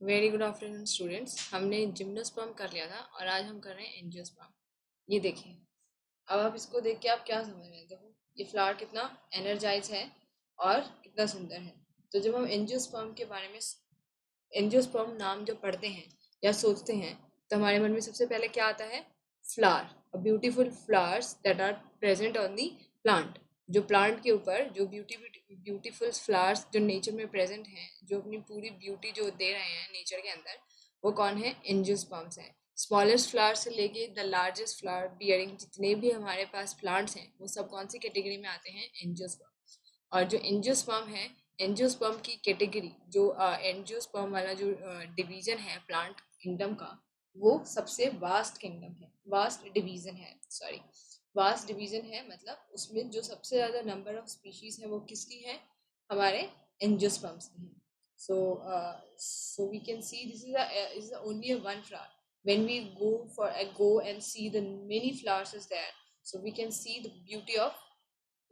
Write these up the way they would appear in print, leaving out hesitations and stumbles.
Very good afternoon students. हमने gymnosperm कर लिया था और आज हम कर रहे हैं एंजियोस्पर्म। ये देखिए, अब आप इसको देख के आप क्या समझ रहे हैं? देखो, ये फ्लावर कितना एनर्जाइज है और कितना सुंदर है। तो जब हम एंजियोस्पर्म के बारे में एंजियोस्पर्म नाम जब पढ़ते हैं या सोचते हैं तो हमारे मन में सबसे पहले क्या आता है? Flower, beautiful flowers that are present on the plant. जो प्लांट के ऊपर जो ब्यूटीफुल फ्लावर्स जो नेचर में प्रेजेंट हैं, जो अपनी पूरी ब्यूटी जो दे रहे हैं नेचर के अंदर, वो कौन है? एंजियोस्पर्म्स हैं। स्मॉलेस्ट फ्लावर से लेके द लार्जेस्ट फ्लावर बियरिंग जितने भी हमारे पास प्लांट्स हैं, वो सब कौन सी कैटेगरी में आते हैं? एंजियोस्पर्म। और जो एंजियोस्पर्म है, एंजियोस्पर्म की कैटेगरी जो एंजियोस्पर्म वाला जो डिवीजन है प्लांट किंगडम का, वो सबसे वास्ट किंगडम है, वास्ट डिवीजन है, सॉरी, वास्ट डिवीजन है। मतलब उसमें जो सबसे ज़्यादा नंबर ऑफ स्पीशीज है वो किसकी है? हमारे एंजियोस्पर्म्स की है। So we can see this is only a one flower. When we go and see the many flowers is there, so we can see the beauty of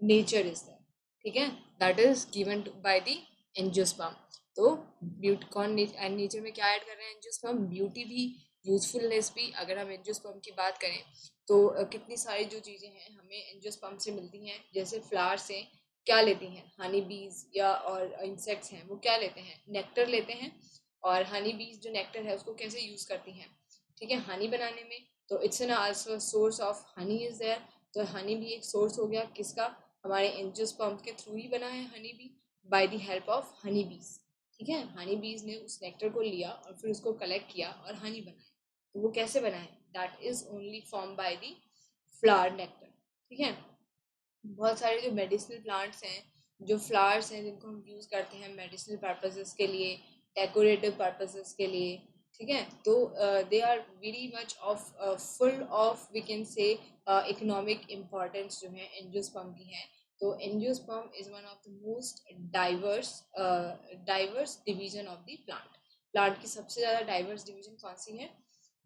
nature is there. ठीक है, that is given by the angiosperm. तो beauty कौन nature में क्या add कर रहे हैं? Angiosperm, beauty भी, यूजफुलनेस भी। अगर हम एंजियोस्पर्म की बात करें तो कितनी सारी जो चीज़ें हैं हमें एंजियोस्पर्म से मिलती हैं। जैसे फ्लावर से क्या लेती हैं? हनी बीज या और इंसेक्ट्स हैं वो क्या लेते हैं? नेक्टर लेते हैं। और हनी बीज जो नेक्टर है उसको कैसे यूज़ करती हैं? ठीक है, हनी बनाने में। तो it's an also source of honey is there. तो हनी भी एक सोर्स हो गया किसका? हमारे एंजियोस्पर्म के थ्रू ही बना है honey bee, by the help of honey बीज। ठीक है, हनी बीज ने उस नेक्टर को लिया और फिर उसको कलेक्ट किया और हनी बनाया। तो वो कैसे बना है? That is only form by the flower nectar. ठीक है, बहुत सारे जो मेडिसिनल प्लांट्स हैं, जो फ्लावर्स हैं जिनको हम यूज़ करते हैं मेडिसिनल पर्पसेस के लिए, डेकोरेटिव पर्पसेस के लिए। ठीक है, तो they are very much of full of we can say economic importance जो है एंजियोस्पर्म की है। तो angiosperm is one of the most diverse division of the plant. Plant की सबसे ज़्यादा डाइवर्स डिवीजन कौन सी है?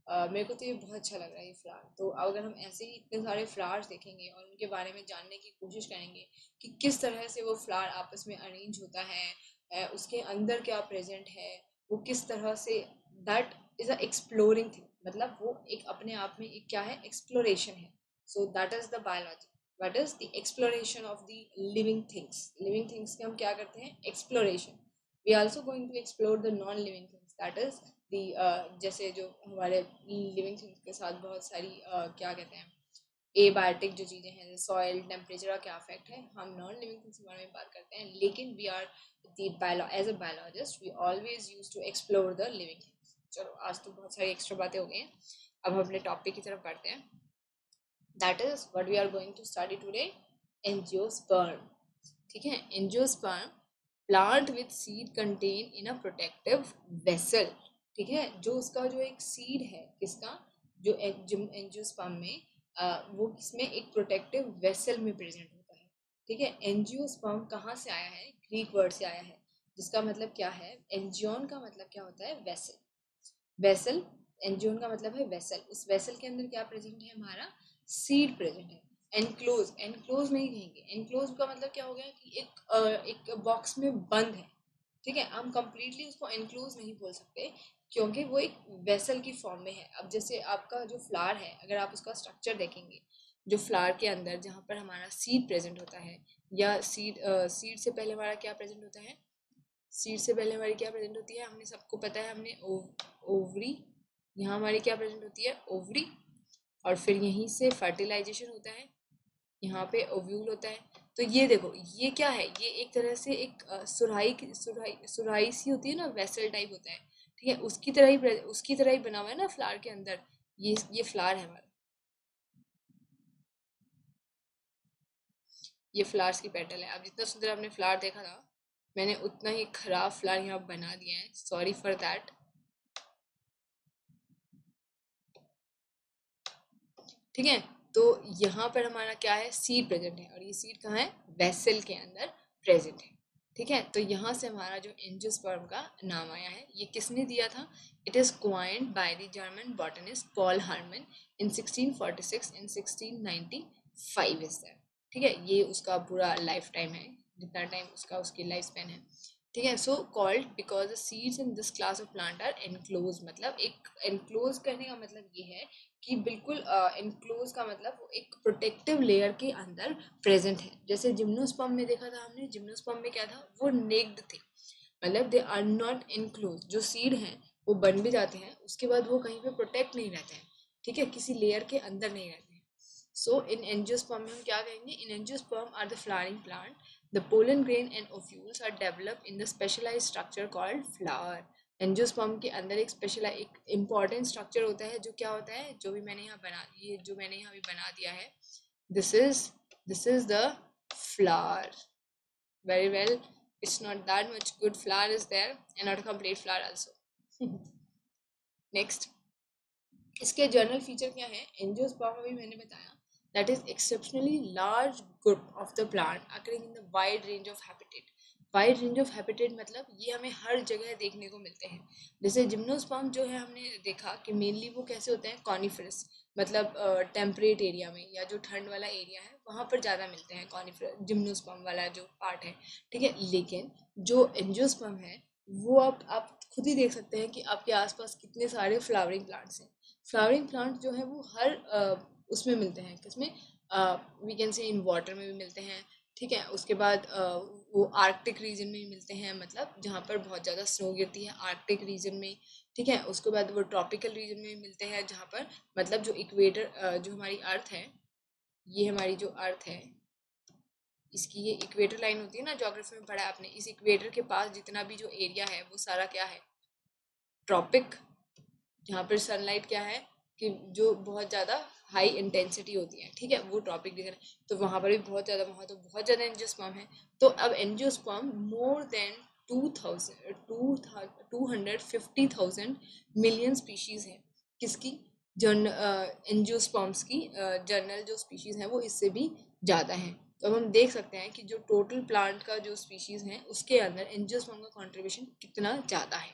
मेरे को तो ये बहुत अच्छा लग रहा है ये फ्लावर। तो अब अगर हम ऐसे ही इतने सारे फ्लावर्स देखेंगे और उनके बारे में जानने की कोशिश करेंगे कि किस तरह से वो फ्लावर आपस में अरेंज होता है, उसके अंदर क्या प्रेजेंट है, वो किस तरह से, that is a exploring thing. मतलब वो एक अपने आप में एक क्या है? एक्सप्लोरेशन है। So that is the biology, what is the exploration of the living things. Living things के हम क्या करते हैं? Exploration. We also going to explore the non living things, that is जैसे जो हमारे लिविंग थिंग्स के साथ बहुत सारी क्या कहते हैं, एबायोटिक जो चीज़ें हैं, सॉइल टेम्परेचर का क्या इफेक्ट है, हम नॉन लिविंग थिंग्स के बारे में बात करते हैं। लेकिन we are as a biologist we always use to explore the living things. चलो, आज तो बहुत सारी एक्स्ट्रा बातें हो गई हैं, अब हम अपने टॉपिक की तरफ बढ़ते हैं। That is what we are going to study today, angiosperm. ठीक है, angiosperm plant with seed contain in a protective vessel. ठीक है, जो उसका जो एक सीड है किसका? जो एंजियोस्पर्म में वो किसमें? एक प्रोटेक्टिव वेसल में प्रेजेंट होता है। ठीक है, एंजियोस्पर्म कहाँ से आया है? ग्रीक वर्ड से आया है, जिसका मतलब क्या है? एंजियोन का मतलब क्या होता है? वेसल। वेसल, एंजियोन का मतलब है वेसल। उस वेसल के अंदर क्या प्रेजेंट है? हमारा सीड प्रेजेंट है। एनक्लोज, एनक्लोज नहीं कहेंगे। एनक्लोज का मतलब क्या हो गया कि एक बॉक्स में बंद है। ठीक है, हम कंप्लीटली उसको एनक्लोज नहीं बोल सकते क्योंकि वो एक वेसल की फॉर्म में है। अब जैसे आपका जो फ्लावर है, अगर आप उसका स्ट्रक्चर देखेंगे, जो फ्लावर के अंदर जहाँ पर हमारा सीड प्रेजेंट होता है, या सीड से पहले हमारा क्या प्रेजेंट होता है? सीड से पहले हमारी क्या प्रेजेंट होती है? हमने सबको पता है, हमने ओवरी, यहाँ हमारी क्या प्रेजेंट होती है? ओवरी। और फिर यहीं से फर्टिलाइजेशन होता है, यहाँ पे ओव्यूल होता है। तो ये देखो, ये क्या है? ये एक तरह से एक सुराही सी होती है ना, वेसल टाइप होता है। ठीक है, उसकी तरह ही बना हुआ है ना फ्लावर के अंदर। ये फ्लावर है हमारा, ये फ्लावर्स की पेटल है। अब जितना सुंदर आपने फ्लावर देखा था, मैंने उतना ही खराब फ्लावर यहाँ बना दिया है, सॉरी फॉर दैट। ठीक है, तो यहाँ पर हमारा क्या है? सीड प्रेजेंट है, और ये सीड कहाँ है? वेसल के अंदर प्रेजेंट है। ठीक है, तो यहाँ से हमारा जो एंजियोस्पर्म का नाम आया है, ये किसने दिया था? It is coined by the German botanist Paul Hermann in 1646 in 1695 is that. ठीक है, ये उसका पूरा लाइफ टाइम है, जितना टाइम उसकी लाइफ स्पेन है। ठीक है। So called because the seeds in this class of plant are enclose, मतलब एक एनक्लोज कहने का मतलब ये है कि बिल्कुल एनक्लोज का मतलब वो एक प्रोटेक्टिव लेयर के अंदर प्रेजेंट है। जैसे जिम्नोस्पर्म में देखा था हमने, जिम्नोस्पर्म में क्या था, वो नेक्ड थे, मतलब दे आर नॉट इनक्लोज। जो सीड हैं वो बन भी जाते हैं, उसके बाद वो कहीं पे प्रोटेक्ट नहीं रहते हैं, ठीक है, किसी लेयर के अंदर नहीं रहते हैं। सो इन एंजियोस्पर्म में हम क्या कहेंगे, in angiosperm are the flowering plant, the pollen grain and ovules are develop in the specialized structure called flower. Angiosperm के अंदर एक इम्पॉर्टेंट स्ट्रक्चर होता है, जो क्या होता है, जो भी मैंने यहाँ बना, ये जो मैंने यहाँ भी बना दिया है, this is this is the flower. Very well, it's not that much good flower is there and not a complete flower also. Next, इसके जर्नल फीचर क्या है, एंजियोस्पर्म अभी मैंने बताया, that is exceptionally large group of the plant occurring in the wide range of habitat. Wide range of habitat मतलब ये हमें हर जगह देखने को मिलते हैं। जैसे जिम्नोस्पर्म जो है हमने देखा कि मेनली वो कैसे होते हैं, कॉनिफरस, मतलब टेम्परेट एरिया में या जो ठंड वाला एरिया है वहाँ पर ज़्यादा मिलते हैं कॉनिफरस, जिम्नोस्पर्म वाला जो पार्ट है, ठीक है। लेकिन जो एंजियोस्पर्म है वो आप खुद ही देख सकते हैं कि आपके आसपास कितने सारे फ्लावरिंग प्लांट्स हैं। फ्लावरिंग प्लांट जो है वो हर उसमें मिलते हैं, किसमें, वी कैन से इन वाटर में भी मिलते हैं, ठीक है। उसके बाद वो आर्कटिक रीजन में भी मिलते हैं, मतलब जहाँ पर बहुत ज़्यादा स्नो गिरती है आर्कटिक रीजन में, ठीक है। उसके बाद वो ट्रॉपिकल रीजन में भी मिलते हैं, जहाँ पर मतलब जो इक्वेटर, जो हमारी अर्थ है, ये हमारी जो अर्थ है, इसकी ये इक्वेटर लाइन होती है ना, ज्योग्राफी में पढ़ा है आपने, इस इक्वेटर के पास जितना भी जो एरिया है वो सारा क्या है, ट्रॉपिक, जहाँ पर सनलाइट क्या है कि जो बहुत ज़्यादा हाई इंटेंसिटी होती है, ठीक है, वो टॉपिक दिख रहा है। तो वहाँ पर भी बहुत ज़्यादा, वहाँ तो बहुत ज़्यादा एंजियोस्पर्म है। तो अब angiosperm more than 250,000 million species है, किसकी, जर्न एंजियोस्पर्म्स की जर्नल जो स्पीशीज़ हैं वो इससे भी ज़्यादा हैं। तो अब हम देख सकते हैं कि जो टोटल प्लांट का जो स्पीशीज़ हैं उसके अंदर एंजियोस्पर्म का कॉन्ट्रीब्यूशन कितना ज़्यादा है,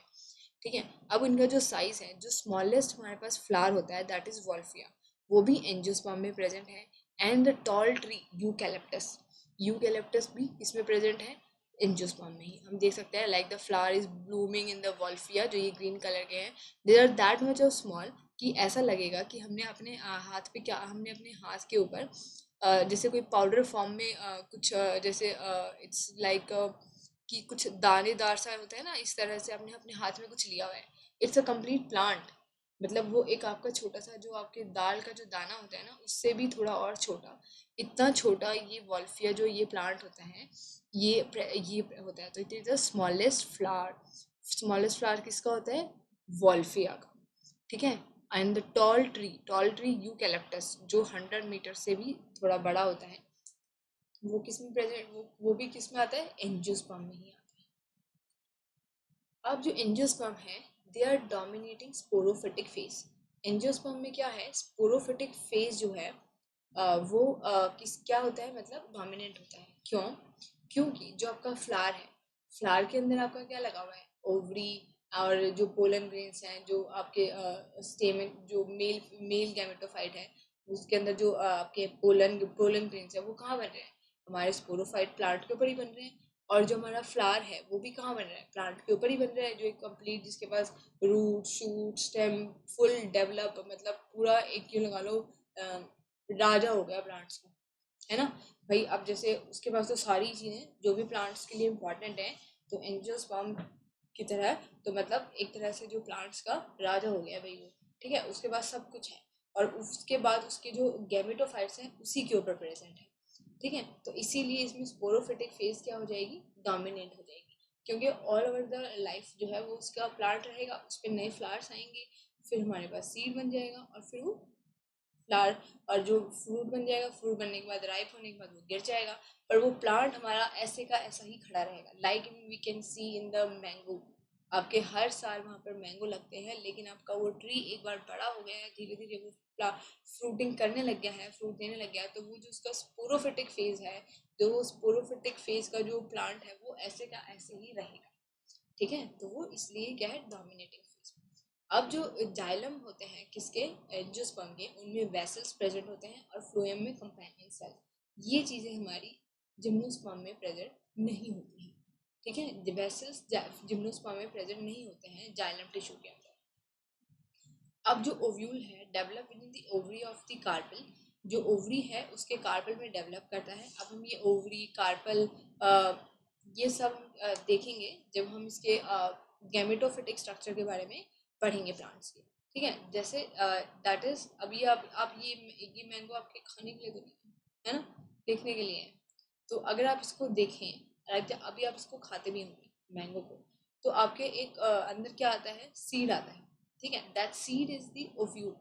ठीक है। अब इनका जो साइज है, जो स्मॉलेस्ट हमारे पास फ्लावर होता है दैट इज वॉल्फिया, वो भी एंजियोस्पर्म में प्रेजेंट है। And the tall tree eucalyptus, eucalyptus भी इसमें प्रेजेंट है, एंजियोस्पर्म में ही। हम देख सकते हैं like the flower is blooming in the Wolffia, जो ये ग्रीन कलर के हैं, they are that much of small कि ऐसा लगेगा कि हमने अपने हाथ पे क्या, हमने अपने हाथ के ऊपर जैसे कोई पाउडर फॉर्म में कुछ जैसे इट्स लाइक कि कुछ दानेदार सा होता है ना, इस तरह से आपने अपने हाथ में कुछ लिया हुआ है, इट्स अ कंप्लीट प्लांट। मतलब वो एक आपका छोटा सा, जो आपके दाल का जो दाना होता है ना, उससे भी थोड़ा और छोटा, इतना छोटा ये वॉल्फिया जो ये प्लांट होता है, ये होता है। तो it is the smallest flower. Smallest flower किसका होता है, वॉल्फिया का, ठीक है। And the tall tree eucalyptus, जो 100 मीटर से भी थोड़ा बड़ा होता है, वो किस में प्रेजेंट, वो भी किस में आता है, एंजियोस्पर्म में ही आता है। अब जो एंजियोस्पर्म है, they are dominating sporophytic phase. Angiosperm में क्या है, स्पोरोफिटिक फेज जो है वो किस क्या होता है, मतलब डोमिनेंट होता है। क्यों, क्योंकि जो आपका फ्लावर है, फ्लावर के अंदर आपका क्या लगा हुआ है, ओवरी, और जो पोलन ग्रेन्स हैं, जो आपके स्टेमन, जो मेल मेल गैमेटोफाइट है, उसके अंदर जो आपके पोलन पोलन ग्रेन्स है वो कहाँ बन रहे हैं, हमारे स्पोरोफाइट प्लांट के ऊपर ही बन रहे हैं। और जो हमारा फ्लावर है वो भी कहाँ बन रहा है, प्लांट के ऊपर ही बन रहा है, जो एक कंप्लीट, जिसके पास root shoot stem full develop, मतलब पूरा एक यूँ लगा लो राजा हो गया प्लांट्स का, है ना भाई। अब जैसे उसके पास तो सारी चीज़ें जो भी प्लांट्स के लिए इम्पोर्टेंट है, तो एंजियोस्पर्म की तरह, तो मतलब एक तरह से जो प्लांट्स का राजा हो गया भाई वो, ठीक है, उसके पास सब कुछ है। और उसके बाद उसके जो गैमेटोफाइट्स हैं उसी के ऊपर प्रेजेंट है, ठीक है। तो इसीलिए इसमें स्पोरोफिटिक फेज क्या हो जाएगी, डोमिनेंट हो जाएगी, क्योंकि ऑल ओवर द लाइफ जो है वो उसका प्लांट रहेगा, उस पर नए फ्लावर्स आएंगे, फिर हमारे पास सीड बन जाएगा, और फिर वो फ्लावर, और जो फ्रूट बन जाएगा, फ्रूट बनने के बाद राइप होने के बाद वो गिर जाएगा, पर वो प्लांट हमारा ऐसे का ऐसा ही खड़ा रहेगा। Like we can see in the mango, आपके हर साल वहाँ पर मैंगो लगते हैं, लेकिन आपका वो ट्री एक बार बड़ा हो गया है, धीरे धीरे वो फ्रूटिंग करने लग गया है, फ्रूट देने लग गया है, तो वो जो उसका स्पोरोफिटिक फेज है, जो वो स्पोरोफिटिक फेज का जो प्लांट है वो ऐसे का ऐसे ही रहेगा, ठीक है। तो वो इसलिए क्या है, डोमिनेटिंग फेज। अब जो जाइलम होते हैं किसके, एंजियोस्पर्म के, उनमें वेसल्स प्रेजेंट होते हैं, और फ्लोएम में कंपेनियन सेल। ये चीज़ें हमारी जिम्नोस्पर्म में प्रेजेंट नहीं होती हैं। ठीक है। वेसल्स जिम्नोस्पर्म में प्रेजेंट नहीं होते हैं जाइलम टिश्यू के अंदर। अब जो ओव्यूल है develop within the ovary of the carpel, जो ओवरी है उसके कार्पल में डेवलप करता है। अब हम ये ओवरी कार्पल ये सब देखेंगे जब हम इसके गैमेटोफिटिक स्ट्रक्चर के बारे में पढ़ेंगे प्लांट्स के। ठीक है, जैसे दैट इज अभी आप ये मैंगो आपके खाने के लिए तो नहीं है ना, देखने के लिए है। तो अगर आप इसको देखें अभी आप इसको खाते भी होंगे मैंगो को, तो आपके एक अंदर क्या आता है, सीड आता है। ठीक है, that seed is the ovule.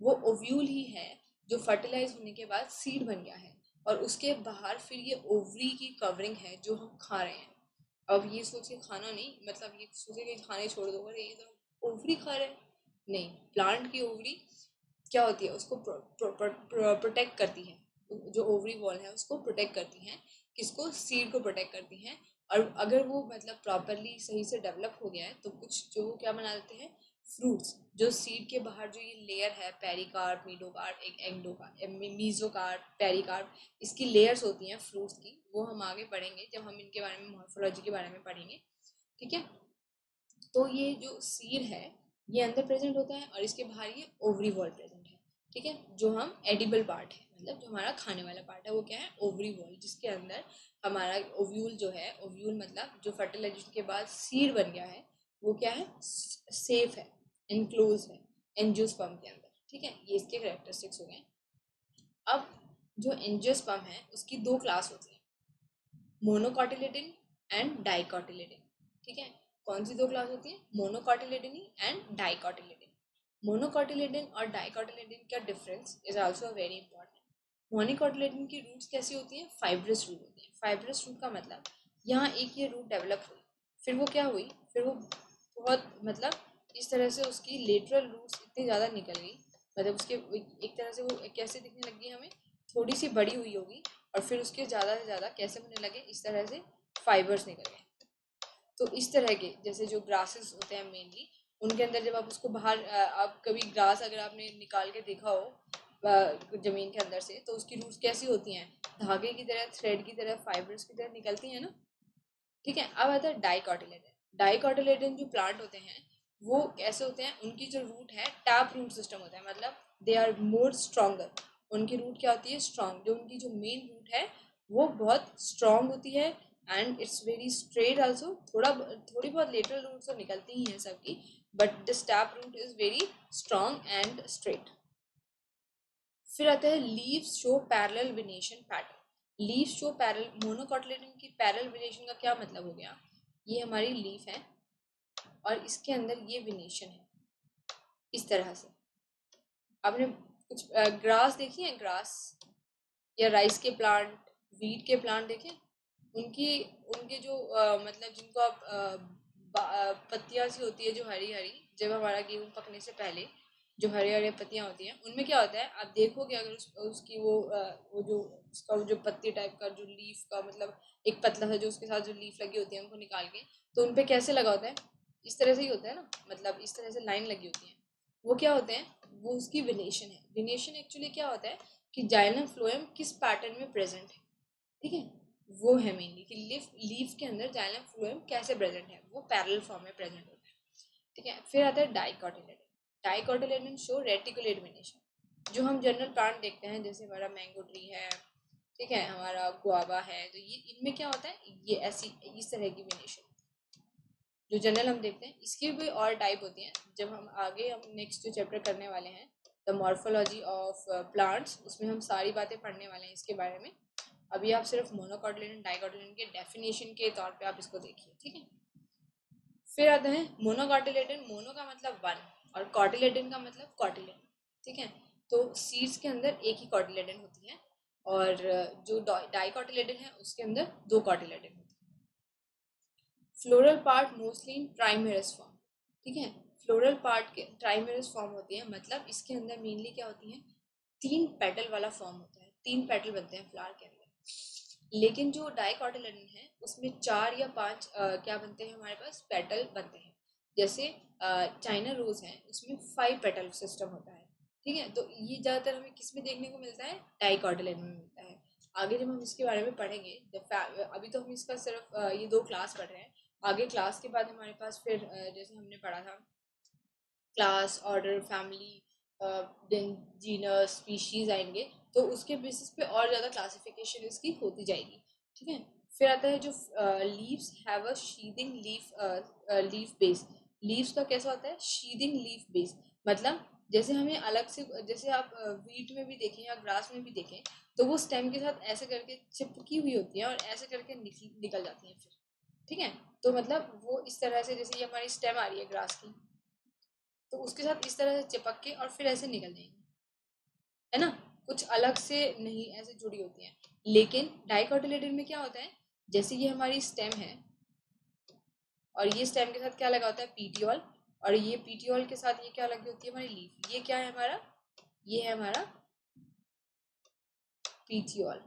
वो ओव्यूल ही है जो फर्टिलाइज होने के बाद सीड बन गया है, और उसके बाहर फिर ये ओवरी की कवरिंग है जो हम खा रहे हैं। अब ये सोचिए खाना नहीं, मतलब ये सोचिए कि खाने छोड़ दो, अरे ये तो ओवरी खा रहे हैं। नहीं, प्लांट की ओवरी क्या होती है, उसको प्रोटेक्ट करती है। जो ओवरी वॉल है उसको प्रोटेक्ट करती हैं, किसको, सीड को प्रोटेक्ट करती हैं। और अगर वो मतलब प्रॉपरली सही से डेवलप हो गया है तो कुछ जो क्या बना देते हैं, फ्रूट्स। जो सीड के बाहर जो ये लेयर है, पेरिकार्प, मीडोकार्प, एक एंडोकार्प, मीजोकार्प, पेरिकार्प, इसकी लेयर्स होती हैं फ्रूट्स की, वो हम आगे पढ़ेंगे जब हम इनके बारे में मॉर्फोलॉजी के बारे में पढ़ेंगे। ठीक है, तो ये जो सीड है ये अंदर प्रेजेंट होता है और इसके बाहर ये ओवरी वॉल प्रेजेंट है। ठीक है, जो हम एडिबल पार्ट है, मतलब जो हमारा खाने वाला पार्ट है वो क्या है, ओवरी वॉल, जिसके अंदर हमारा ओव्यूल जो है, ओव्यूल मतलब जो फर्टिलाइजेशन के बाद सीड बन गया है, वो क्या है, सेफ है, इनक्लोज है एंजियोस्पर्म के अंदर। ठीक है, ये इसके करेक्टरिस्टिक्स हो गए। अब जो एंजियोस्पर्म है उसकी दो क्लास होती है, मोनोकॉटिलेडन एंड डाइकॉटिलेडन। ठीक है, कौन सी दो क्लास होती है, मोनोकॉटिलेडन एंड डाइकॉटिलेडन। मोनोकॉटिलेडन और डाइकॉटिलेडन का difference is also very important. Monocotyledon की रूट्स कैसी होती हैं, फाइब्रस रूट होती है। फाइब्रस रूट का मतलब यहाँ एक ये रूट डेवलप हुई, फिर वो क्या हुई, फिर वो बहुत मतलब इस तरह से उसकी लेटरल रूट्स इतनी ज़्यादा निकल गई, मतलब उसके एक तरह से वो कैसे दिखने लगी हमें, थोड़ी सी बड़ी हुई होगी, और फिर उसके ज़्यादा से ज़्यादा कैसे होने लगे, इस तरह से फाइबर्स निकल गए। तो इस तरह के जैसे जो ग्रासेस होते हैं मेनली, उनके अंदर जब आप उसको बाहर आप कभी ग्रास अगर आपने निकाल के देखा हो जमीन के अंदर से, तो उसकी रूट्स कैसी होती हैं, धागे की तरह, थ्रेड की तरह, फाइबर्स की तरह निकलती हैं ना। ठीक है, अब आता है डाइकॉटिलेडन। डाइकॉटिलेडन जो प्लांट होते हैं वो कैसे होते हैं, उनकी जो रूट है टैप रूट सिस्टम होता है, मतलब दे आर मोर स्ट्रॉन्गर। उनकी रूट क्या होती है, स्ट्रॉन्ग। जो उनकी जो मेन रूट है वो बहुत स्ट्रॉन्ग होती है, and it's very straight also. थोड़ी बहुत लेटरल रूट तो निकलती ही हैं सबकी, but this tap root is very strong and straight. फिर आता है leaves show parallel venation pattern. Leaves show parallel, monocotyledon की पैरेलल वेनेशन का क्या मतलब हो गया, ये हमारी लीफ है और इसके अंदर ये वेनेशन है इस तरह से। आपने कुछ ग्रास देखी है, ग्रास या राइस के प्लांट, वीट के प्लांट देखे, उनकी उनके जो मतलब जिनको आप पत्तियां सी होती है जो हरी हरी, जब हमारा गेहूँ पकने से पहले जो हरे हरे पत्तियां होती हैं, उनमें क्या होता है, आप देखोगे अगर उसकी वो जो उसका वो जो पत्ती टाइप का जो लीफ का मतलब एक पतला सा जो उसके साथ जो लीफ लगी होती है उनको निकाल के, तो उनपे कैसे लगा होता है, इस तरह से ही होता है ना, मतलब इस तरह से लाइन लगी होती है। वो क्या होते हैं, वो उसकी विनेशन है। विनेशन एक्चुअली क्या होता है कि जाइलम फ्लोएम किस पैटर्न में प्रेजेंट है। ठीक है, वो है मेनली कि लीफ के अंदर जाइलम फ्लोएम कैसे प्रेजेंट है, वो पैरेलल फॉर्म में प्रेजेंट होता है। ठीक है, फिर आता है डाइकॉटिलेडन। डाइकॉटिलेडन शो रेटिकुलेट वेनेशन। जो हम जनरल प्लांट देखते हैं जैसे हमारा मैंगो ट्री है, ठीक है, हमारा गुआवा है, तो ये इनमें क्या होता है, ये ऐसी इस तरह की वेनेशन जो जनरल हम देखते हैं। इसकी भी और टाइप होती हैं, जब हम आगे हम नेक्स्ट जो चैप्टर करने वाले हैं द मॉर्फोलॉजी ऑफ प्लांट्स, उसमें हम सारी बातें पढ़ने वाले हैं इसके बारे में। अभी आप सिर्फ मोनोकॉटिलेडन डाइकॉटिलेडन के डेफिनेशन के तौर पे आप इसको देखिए। ठीक है, फिर आता है मोनोकॉटिलेडन। मोनो का मतलब वन और कॉटिलेडन का मतलब कॉटिलेडन। ठीक है, तो सीड्स के अंदर एक ही कॉटिलेडन होती है, और जो डाइकॉटिलेडन है उसके अंदर दो कॉटिलेडन होती है। Floral part mostly in ट्राइमेरस form. ठीक है, फ्लोरल पार्ट के ट्राइमेरस फॉर्म होती है, मतलब इसके अंदर मेनली क्या होती है, तीन पेटल वाला फॉर्म होता है, तीन पेटल बनते हैं फ्लावर के अंदर। लेकिन जो डाइकॉटिलेडन है उसमें चार या पांच क्या बनते हैं, हमारे पास पेटल बनते हैं। जैसे चाइना रोज है उसमें 5 पेटल सिस्टम होता है। ठीक है, तो ये ज्यादातर हमें किस में देखने को मिलता है, डाइकॉटिलेडन में मिलता है। आगे जब हम इसके बारे में पढ़ेंगे, अभी तो हम इसका सिर्फ ये 2 क्लास पढ़ रहे हैं। आगे क्लास के बाद हमारे पास फिर जैसे हमने पढ़ा था class, order, family, then genus, species आएंगे, तो उसके बेसिस पे और ज़्यादा क्लासिफिकेशन इसकी होती जाएगी। ठीक है। फिर आता है जो leaves have a sheathing leaf base. Leaves का कैसा होता है? Sheathing leaf base. मतलब जैसे हमें अलग से, जैसे आप वीट में भी देखें या ग्रास में भी देखें, तो वो स्टेम के साथ ऐसे करके चिपकी हुई होती है और ऐसे करके निकल जाती हैं फिर। ठीक है। तो मतलब वो इस तरह से, जैसे ये हमारी स्टेम आ रही है ग्रास की, तो उसके साथ इस तरह से चिपक के और फिर ऐसे निकल जाएंगी, है ना। कुछ अलग से नहीं ऐसे जुड़ी होती हैं। लेकिन डाइकोटिलेडन में क्या होता है, जैसे ये हमारी स्टेम है और ये स्टेम के साथ क्या लगा होता है? पीटियोल। और ये पीटियोल के साथ ये क्या लगी होती है? हमारी लीफ। ये क्या है हमारा? ये है हमारा पीटियोल।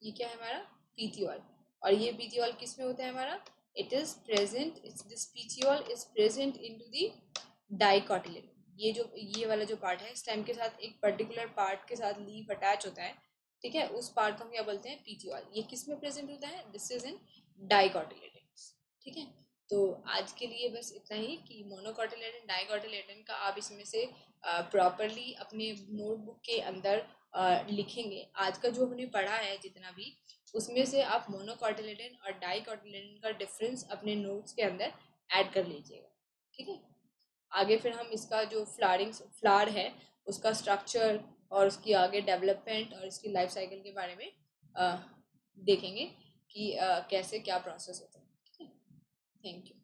ये क्या है हमारा? पीटियोल। और ये पीटियोल किस में होता है हमारा? It is present, this petiole is present into the dicotyledon. ये वाला जो पार्ट है स्टेम के साथ, एक पर्टिकुलर पार्ट के साथ लीफ अटैच होता है, ठीक है, उस पार्ट को हम क्या बोलते हैं? पीटियोल। ये किस में प्रेजेंट होता है? This is in dicotyledon. ठीक है। तो आज के लिए बस इतना ही कि मोनोकोटिलेडन, डाइकोटिलेडन का आप इसमें से प्रॉपरली अपने नोटबुक के अंदर लिखेंगे। आज का जो हमने पढ़ा है जितना भी, उसमें से आप मोनोकोटिलेडन और डाइकोटिलेडन का डिफरेंस अपने नोट्स के अंदर ऐड कर लीजिएगा। ठीक है। आगे फिर हम इसका जो फ्लावर है उसका स्ट्रक्चर और उसकी आगे डेवलपमेंट और इसकी लाइफ साइकिल के बारे में देखेंगे कि कैसे क्या प्रोसेस होता है। Thank you.